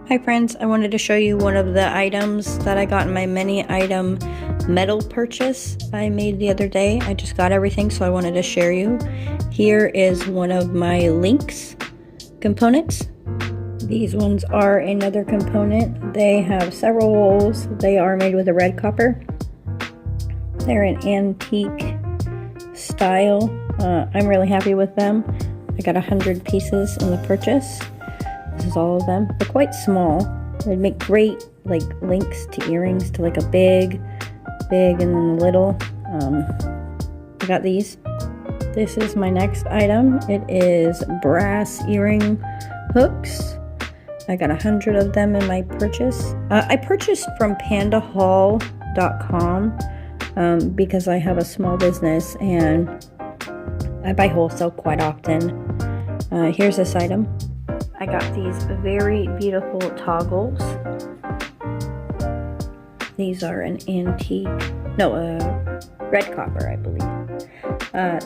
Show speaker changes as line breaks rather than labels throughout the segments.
Hi friends, I wanted to show you one of the items that I got in my many item metal purchase I made the other day. I just got everything, so I wanted to share you. Here is one of my links components. These ones are another component. They have several holes. They are made with a red copper. They're an antique style. I'm really happy with them. I got 100 pieces in the purchase. This is all of them. They're quite small. They'd make great like links to earrings, to like a big, and then a little. I got these. This is my next item. It is brass earring hooks. I got 100 of them in my purchase. I purchased from pandahall.com because I have a small business and I buy wholesale quite often. Here's this item. I got these very beautiful toggles. These are an antique, red copper, I believe.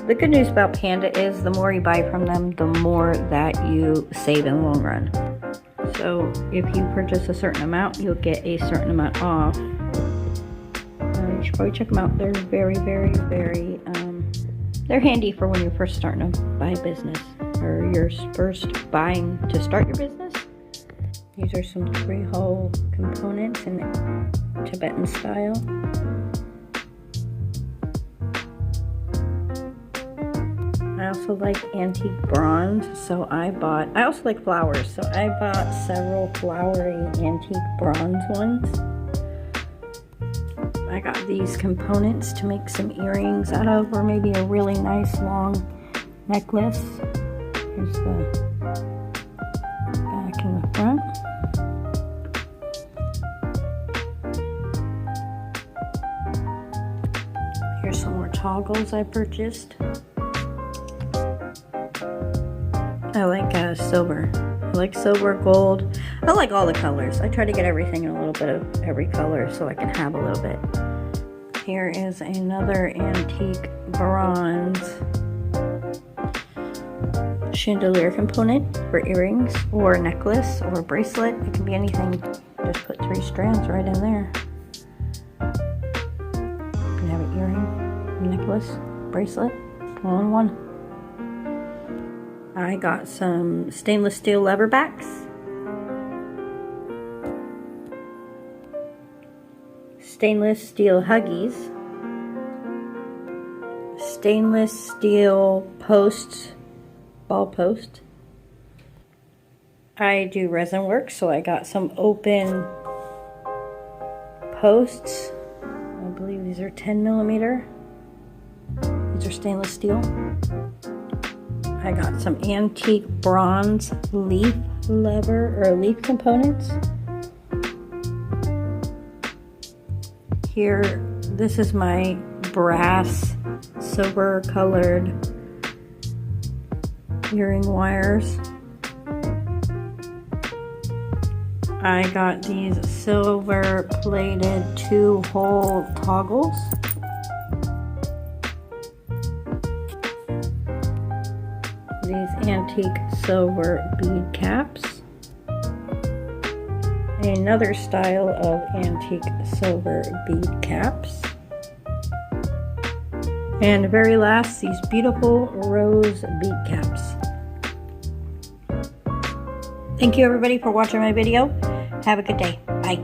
The good news about Panda is the more you buy from them, the more that you save in the long run. So if you purchase a certain amount, you'll get a certain amount off. You should probably check them out. They're very, they're handy for when you're first starting to buy a business, or you're first buying to start your business. These are some 3-hole components in Tibetan style. I also like antique bronze, so I also like flowers, so I bought several flowery antique bronze ones. I got these components to make some earrings out of, or maybe a really nice long necklace. Here's the back and the front. Here's some more toggles I purchased. I like silver. I like silver, gold. I like all the colors. I try to get everything in a little bit of every color so I can have a little bit. Here is another antique bronze chandelier component for earrings or a necklace or a bracelet. It can be anything. Just put 3 strands right in there. You can have an earring, necklace, bracelet, all in one. I got some stainless steel lever backs. Stainless steel huggies. Stainless steel posts, ball post. I do resin work, so I got some open posts. I believe these are 10mm. These are stainless steel. I got some antique bronze leaf components. Here, this is my brass silver colored earring wires. I got these silver plated 2-hole toggles. These antique silver bead caps. Another style of antique silver bead caps. And very last, these beautiful rose bead caps. Thank you everybody for watching my video. Have a good day. Bye.